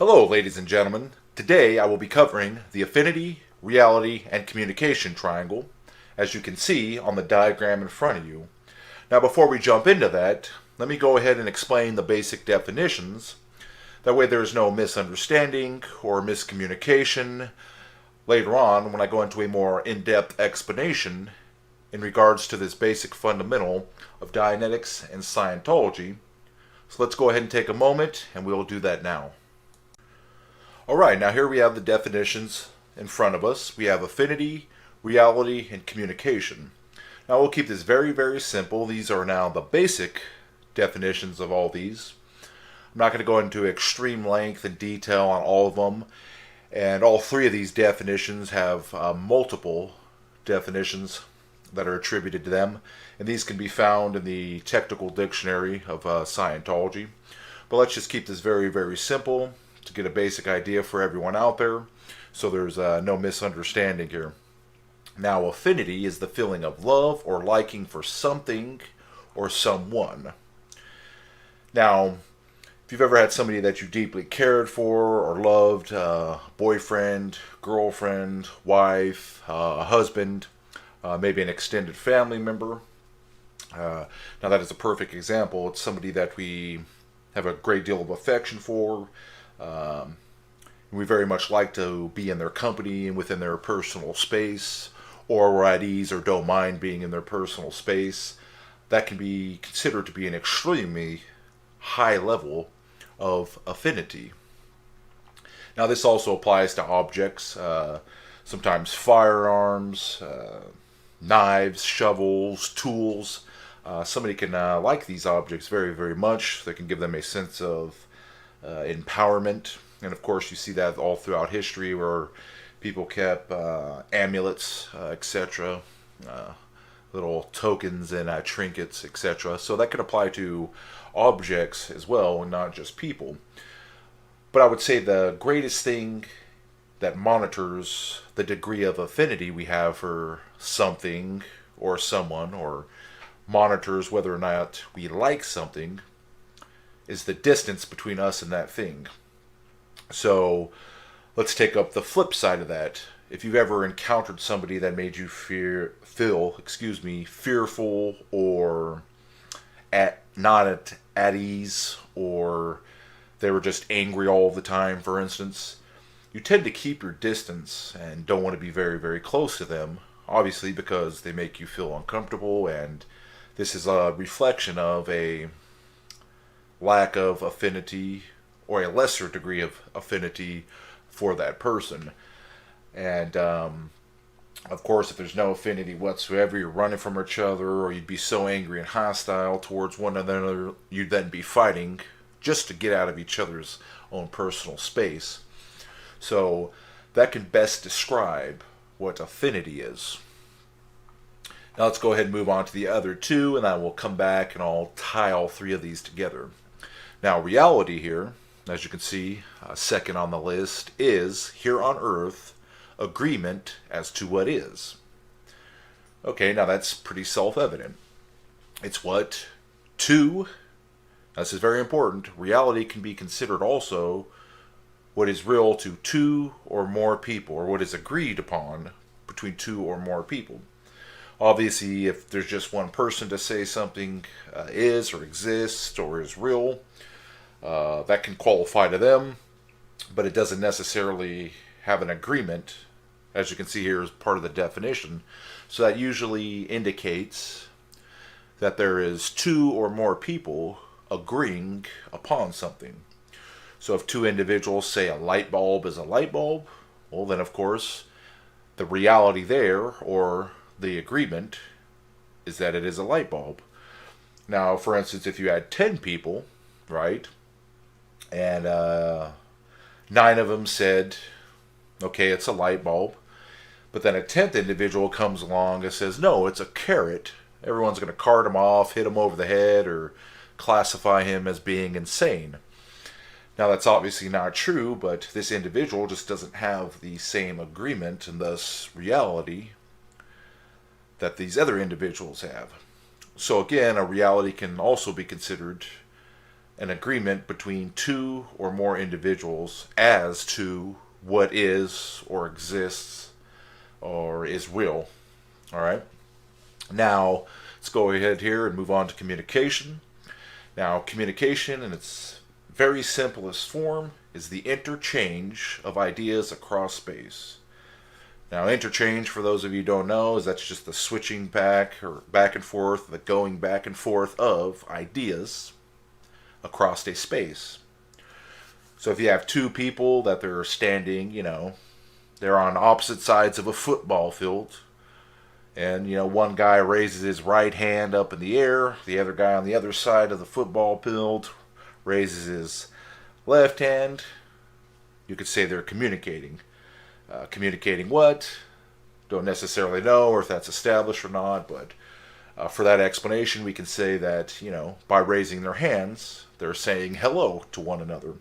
Hello, ladies and gentlemen. Today I will be covering the affinity, reality, and communication triangle, as you can see on the diagram in front of you. Now, before we jump into that, let me go ahead and explain the basic definitions. That way there's no misunderstanding or miscommunication later on when I go into a more in-depth explanation in regards to this basic fundamental of Dianetics and Scientology. So let's go ahead and take a moment and we'll do that now. Alright, now here we have the definitions in front of us. We have affinity, reality, and communication. Now we'll keep this very, very simple. These are now the basic definitions of all these. I'm not going to go into extreme length and detail on all of them. And all three of these definitions have multiple definitions that are attributed to them. And these can be found in the technical dictionary of Scientology. But let's just keep this very, very simple to get a basic idea for everyone out there, so there's no misunderstanding here. Now, affinity is the feeling of love or liking for something or someone. Now, if you've ever had somebody that you deeply cared for or loved, boyfriend, girlfriend, wife, a husband, maybe an extended family member. Now that is a perfect example. It's somebody that we have a great deal of affection for. We very much like to be in their company and within their personal space, or we're at ease or don't mind being in their personal space. That can be considered to be an extremely high level of affinity. Now this also applies to objects, sometimes firearms, knives, shovels, tools. Somebody can like these objects very, very much. They can give them a sense of empowerment. And of course you see that all throughout history where people kept amulets, etc., little tokens and trinkets, etc. So that could apply to objects as well and not just people. But I would say the greatest thing that monitors the degree of affinity we have for something or someone, or monitors whether or not we like something, is the distance between us and that thing. So let's take up the flip side of that. If you've ever encountered somebody that made you feel fearful, or not at ease, or they were just angry all the time, for instance, you tend to keep your distance and don't want to be very, very close to them, obviously because they make you feel uncomfortable, and this is a reflection of a lack of affinity or a lesser degree of affinity for that person. And of course, if there's no affinity whatsoever, you're running from each other, or you'd be so angry and hostile towards one another, you'd then be fighting just to get out of each other's own personal space. So that can best describe what affinity is. Now let's go ahead and move on to the other two, and then we'll come back and I'll tie all three of these together. Now, reality here, as you can see, second on the list, is, here on Earth, agreement as to what is. Okay, now that's pretty self-evident. It's what two, this is very important, reality can be considered also what is real to two or more people, or what is agreed upon between two or more people. Obviously, if there's just one person to say something is or exists or is real, that can qualify to them, but it doesn't necessarily have an agreement, as you can see here as part of the definition. So that usually indicates that there is two or more people agreeing upon something. So if two individuals say a light bulb is a light bulb, well then of course the reality there, or the agreement, is that it is a light bulb. Now, for instance, if you had 10 people, right, and 9 of them said, okay, it's a light bulb, but then a 10th individual comes along and says, no, it's a carrot, everyone's going to cart him off, hit him over the head, or classify him as being insane. Now, that's obviously not true, but this individual just doesn't have the same agreement and thus reality that these other individuals have. So again, a reality can also be considered an agreement between two or more individuals as to what is or exists or is real. All right. Now, let's go ahead here and move on to communication. Now, communication in its very simplest form is the interchange of ideas across space. Now, interchange, for those of you who don't know, is that's just the switching back or back and forth, the going back and forth of ideas across a space. So if you have two people that they're standing, they're on opposite sides of a football field, and one guy raises his right hand up in the air, the other guy on the other side of the football field raises his left hand, you could say they're communicating. Communicating what? Don't necessarily know, or if that's established or not, but for that explanation, we can say that, by raising their hands, they're saying hello to one another,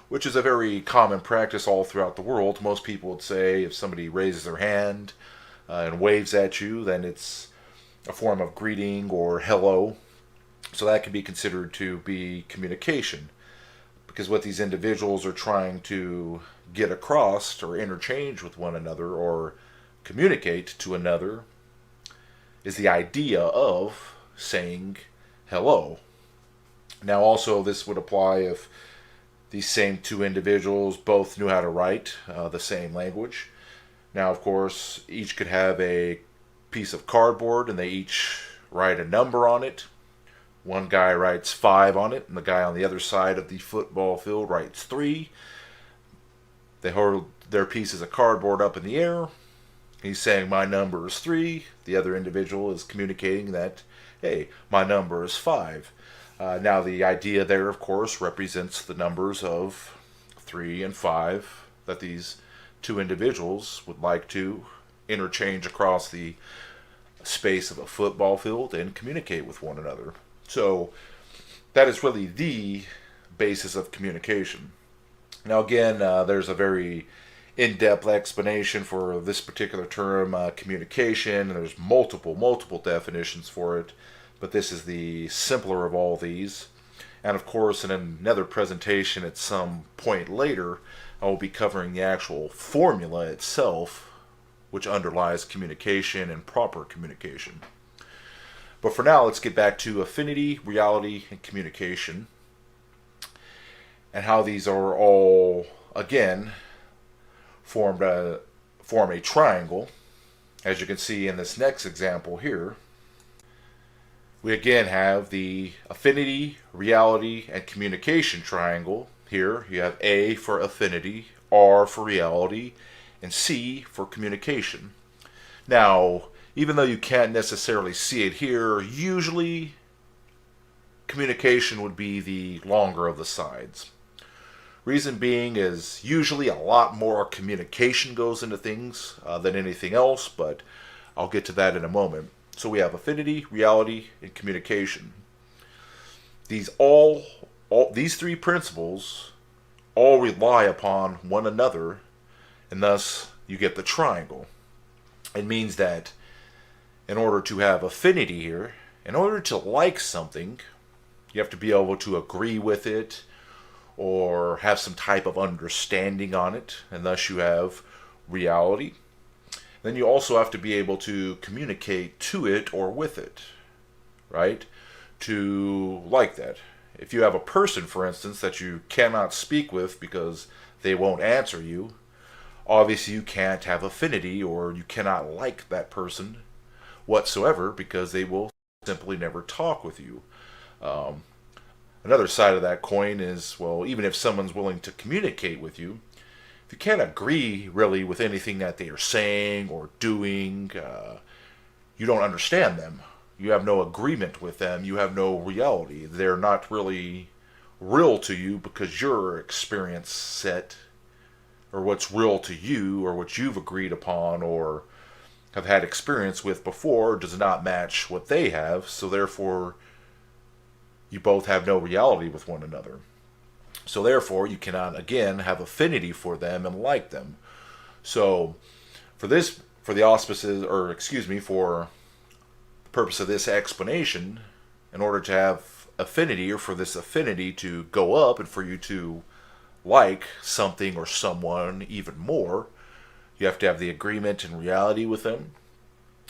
which is a very common practice all throughout the world. Most people would say if somebody raises their hand and waves at you, then it's a form of greeting or hello. So that can be considered to be communication, because what these individuals are trying to get across or interchange with one another or communicate to another is the idea of saying hello. Now, also, this would apply if these same two individuals both knew how to write the same language. Now, of course, each could have a piece of cardboard and they each write a number on it. One guy writes 5 on it, and the guy on the other side of the football field writes 3. They hold their pieces of cardboard up in the air. He's saying, my number is 3. The other individual is communicating that, hey, my number is 5. Now, the idea there, of course, represents the numbers of 3 and 5 that these two individuals would like to interchange across the space of a football field and communicate with one another. So that is really the basis of communication. Now, again, there's a very in-depth explanation for this particular term, communication, and there's multiple definitions for it, but this is the simpler of all these. And of course, in another presentation at some point later, I will be covering the actual formula itself, which underlies communication and proper communication. But for now, let's get back to affinity, reality, and communication, and how these are all, again, form a triangle. As you can see in this next example here, we again have the affinity, reality, and communication triangle. Here you have A for affinity, R for reality, and C for communication. Now, even though you can't necessarily see it here, usually communication would be the longer of the sides. Reason being is usually a lot more communication goes into these than anything else, but I'll get to that in a moment. So we have affinity, reality, and communication. These these three principles all rely upon one another, and thus you get the triangle. It means that in order to have affinity here, in order to like something, you have to be able to agree with it or have some type of understanding on it, and thus you have reality. Then you also have to be able to communicate to it or with it, right? To like that. If you have a person, for instance, that you cannot speak with because they won't answer you, obviously you can't have affinity, or you cannot like that person whatsoever because they will simply never talk with you. Another side of that coin is, well, even if someone's willing to communicate with you, if you can't agree really with anything that they are saying or doing, you don't understand them. You have no agreement with them. You have no reality. They're not really real to you because your experience set, or what's real to you, or what you've agreed upon or have had experience with before, does not match what they have. So therefore, you both have no reality with one another. So therefore, you cannot, again, have affinity for them and like them. So for the auspices, or excuse me, for the purpose of this explanation, in order to have affinity, or for this affinity to go up and for you to like something or someone even more, you have to have the agreement and reality with them.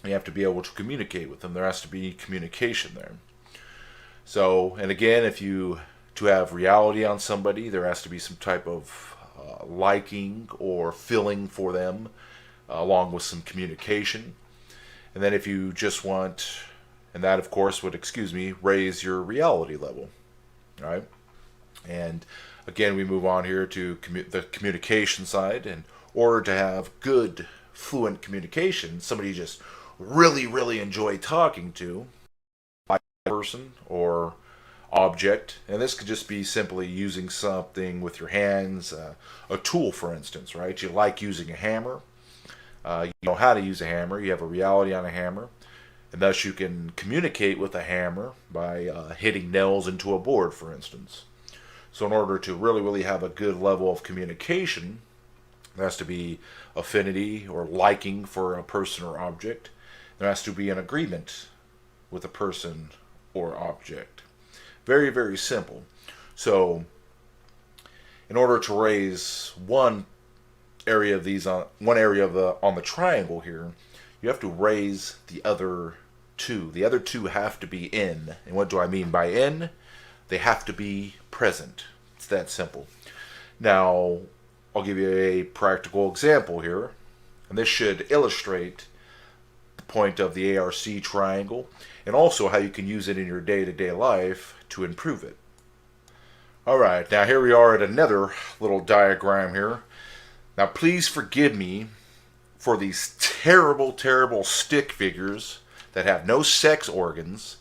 You have to be able to communicate with them. There has to be communication there. So, and again, if you to have reality on somebody, there has to be some type of liking or feeling for them, along with some communication. And then if you just want, and that of course would, raise your reality level, right? And again, we move on here to the communication side. In order to have good, fluent communication, somebody you just really, really enjoy talking to, like a person or object, and this could just be simply using something with your hands, a tool, for instance, right? You like using a hammer. You know how to use a hammer. You have a reality on a hammer, and thus you can communicate with a hammer by hitting nails into a board, for instance. So in order to really, really have a good level of communication, there has to be affinity or liking for a person or object. There has to be an agreement with a person or object. Very, very simple. So in order to raise one area of these on the triangle here, you have to raise the other two. The other two have to be in. And what do I mean by in? They have to be present. It's that simple. Now, I'll give you a practical example here, and this should illustrate the point of the ARC triangle and also how you can use it in your day-to-day life to improve it. Alright, now here we are at another little diagram here. Now please forgive me for these terrible, terrible stick figures that have no sex organs.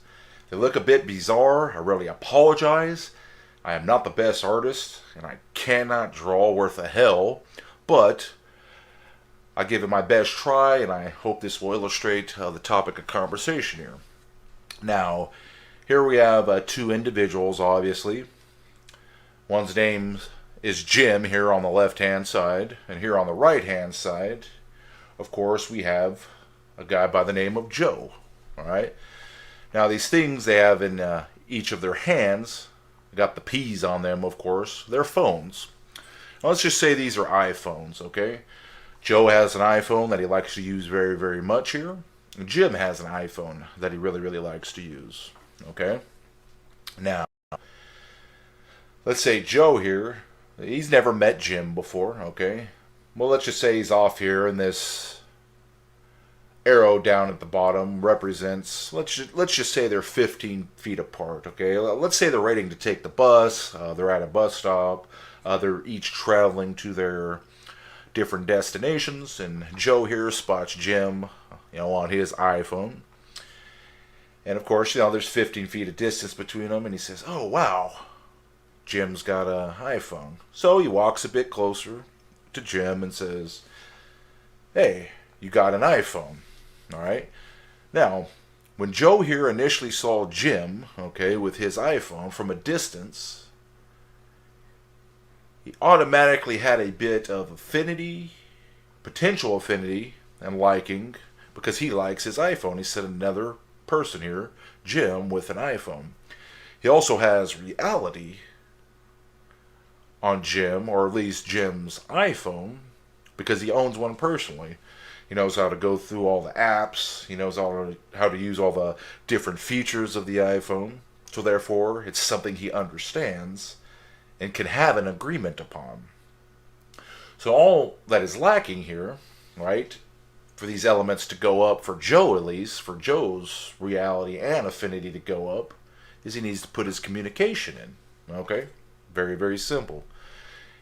They look a bit bizarre. I really apologize. I am not the best artist, and I cannot draw worth a hell, but I give it my best try, and I hope this will illustrate the topic of conversation here. Now, here we have two individuals, obviously. One's name is Jim here on the left-hand side, and here on the right-hand side, of course, we have a guy by the name of Joe. All right. Now, these things they have in each of their hands, got the P's on them, of course. They're phones. Now, let's just say these are iPhones, okay? Joe has an iPhone that he likes to use very, very much here. And Jim has an iPhone that he really, really likes to use, okay? Now, let's say Joe here, he's never met Jim before, okay? Well, let's just say he's off here, and this arrow down at the bottom represents, let's just say they're 15 feet apart, okay? Let's say they're waiting to take the bus, they're at a bus stop, they're each traveling to their different destinations, and Joe here spots Jim, on his iPhone. And of course, there's 15 feet of distance between them, and he says, "Oh, wow, Jim's got an iPhone." So he walks a bit closer to Jim and says, "Hey, you got an iPhone." All right. Now, when Joe here initially saw Jim, okay, with his iPhone from a distance, he automatically had a bit of affinity, potential affinity, and liking because he likes his iPhone. He said another person here, Jim, with an iPhone. He also has reality on Jim, or at least Jim's iPhone, because he owns one personally. He knows how to go through all the apps. He knows how to use all the different features of the iPhone. So therefore, it's something he understands and can have an agreement upon. So all that is lacking here, right, for these elements to go up, for Joe at least, for Joe's reality and affinity to go up, is he needs to put his communication in. Okay? Very, very simple.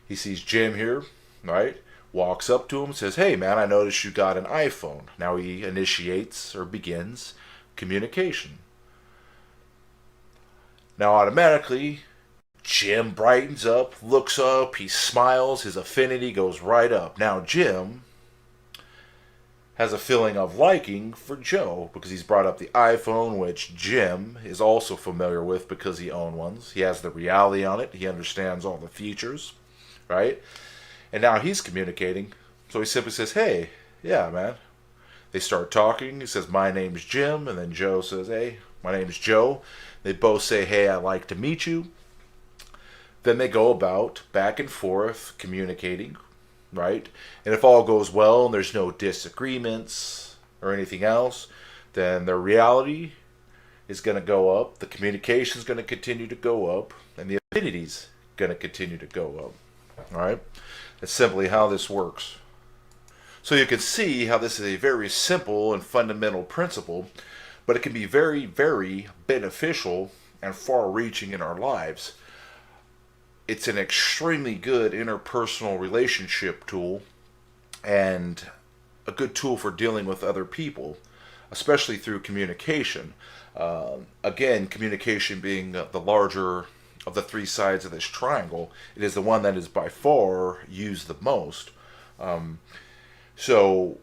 He sees Jim here, right? Walks up to him and says, "Hey man, I noticed you got an iPhone." Now he initiates or begins communication. Now automatically, Jim brightens up, looks up, he smiles, his affinity goes right up. Now Jim has a feeling of liking for Joe because he's brought up the iPhone, which Jim is also familiar with because he owns one. He has the reality on it. He understands all the features, right? And now he's communicating. So he simply says, "Hey, yeah, man, They start talking. He says, "My name's Jim," and then Joe says, "Hey, my name's Joe." They both say, "Hey, I'd like to meet you." Then they go about back and forth communicating, right? And if all goes well and there's no disagreements or anything else, then their reality is going to go up, the communication is going to continue to go up, and the affinity's going to continue to go up. All right? That's simply how this works. So you can see how this is a very simple and fundamental principle, but it can be very, very beneficial and far reaching in our lives. It's an extremely good interpersonal relationship tool and a good tool for dealing with other people, especially through communication. Again, communication being the larger of the three sides of this triangle, it is the one that is by far used the most. So,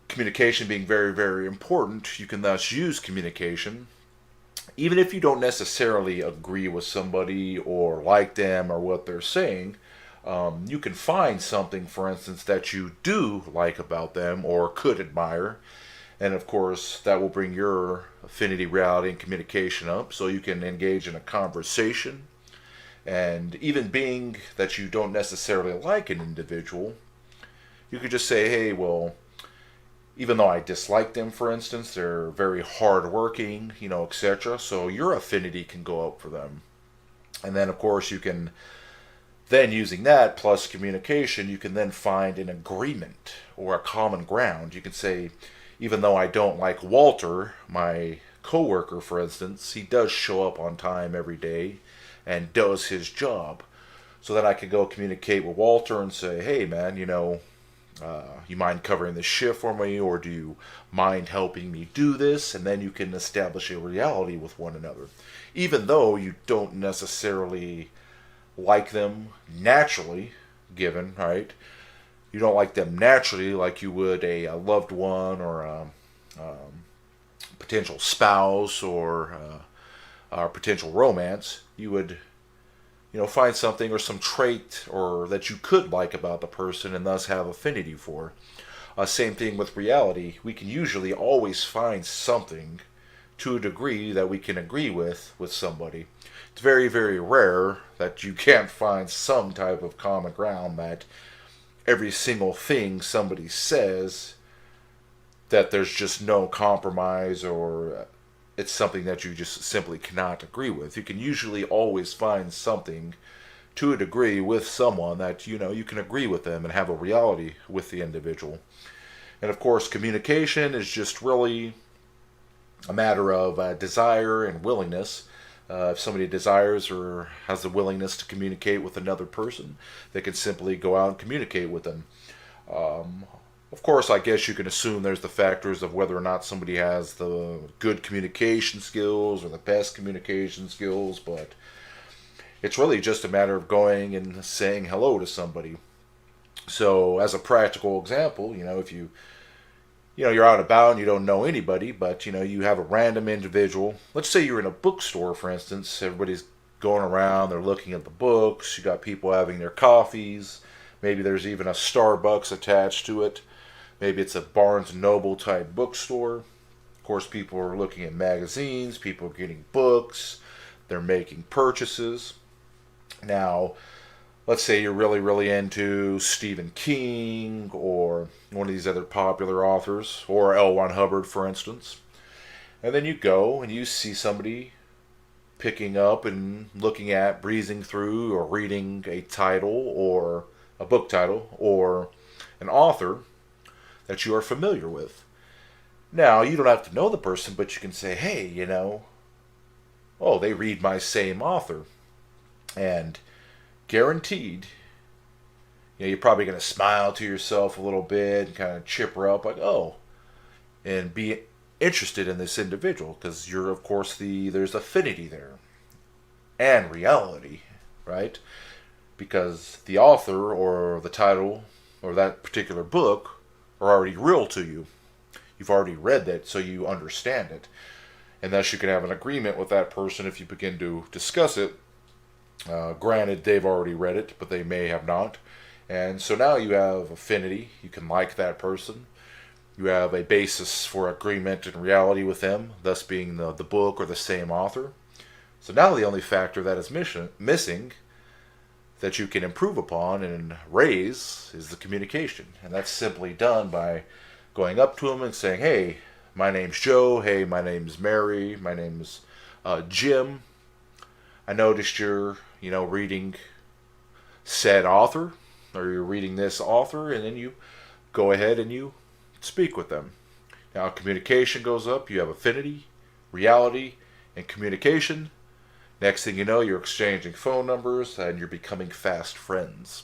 communication being very, very important, you can thus use communication even if you don't necessarily agree with somebody or like them or what they're saying. You can find something, for instance, that you do like about them or could admire. And of course, that will bring your affinity, reality, and communication up so you can engage in a conversation. And even being that you don't necessarily like an individual, you could just say, hey, well, even though I dislike them, for instance, they're very hardworking, etc. So your affinity can go up for them. And then, of course, you can then, using that plus communication, you can then find an agreement or a common ground. You can say, even though I don't like Walter, my coworker, for instance, he does show up on time every day and does his job. So then I can go communicate with Walter and say, hey, man, you mind covering this shift for me, or do you mind helping me do this? And then you can establish a reality with one another. Even though you don't necessarily like them naturally, given, right? You don't like them naturally like you would a loved one or a potential spouse or a potential romance. You would find something or some trait or that you could like about the person and thus have affinity for. Same thing with reality. We can usually always find something to a degree that we can agree with somebody. It's very, very rare that you can't find some type of common ground that every single thing somebody says that there's just no compromise or it's something that you just simply cannot agree with. You can usually always find something to a degree with someone that you can agree with them and have a reality with the individual. And of course, communication is just really a matter of desire and willingness. If somebody desires or has the willingness to communicate with another person, they can simply go out and communicate with them. Of course, I guess you can assume there's the factors of whether or not somebody has the good communication skills or the best communication skills, but it's really just a matter of going and saying hello to somebody. So, as a practical example, if you're out and about and you don't know anybody, but you have a random individual. Let's say you're in a bookstore, for instance. Everybody's going around, they're looking at the books. You got people having their coffees. Maybe there's even a Starbucks attached to it. Maybe it's a Barnes and Noble type bookstore. Of course, people are looking at magazines. People are getting books. They're making purchases. Now, let's say you're really, really into Stephen King or one of these other popular authors, or L. Ron Hubbard, for instance. And then you go and you see somebody picking up and looking at, breezing through, or reading a title, or a book title, or an author that you are familiar with. Now, you don't have to know the person, but you can say, hey, oh, they read my same author. And guaranteed, you're probably going to smile to yourself a little bit and kind of chipper up like, oh, and be interested in this individual because you're, of course, there's affinity there and reality, right? Because the author or the title or that particular book are already real to you. You've already read that, so you understand it. And thus you can have an agreement with that person if you begin to discuss it. Granted, they've already read it, but they may have not. And so now you have affinity. You can like that person. You have a basis for agreement and reality with them, thus being the book or the same author. So now the only factor that is missing that you can improve upon and raise is the communication. And that's simply done by going up to them and saying, hey, my name's Joe. Hey, my name's Mary. My name's Jim. I noticed you're, reading said author, or you're reading this author, and then you go ahead and you speak with them. Now, communication goes up. You have affinity, reality, and communication. Next thing you know, you're exchanging phone numbers and you're becoming fast friends.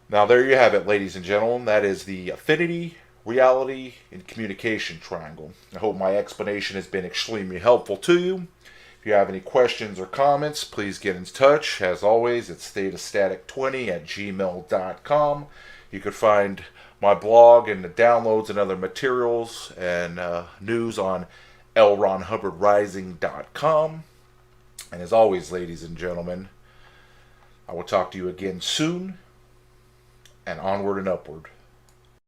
Now, there you have it, ladies and gentlemen. That is the affinity, reality, and communication triangle. I hope my explanation has been extremely helpful to you. If you have any questions or comments, please get in touch. As always, it's thetastatic20@gmail.com. You could find my blog and the downloads and other materials and news on lronhubbardrising.com. And as always, ladies and gentlemen, I will talk to you again soon, and onward and upward.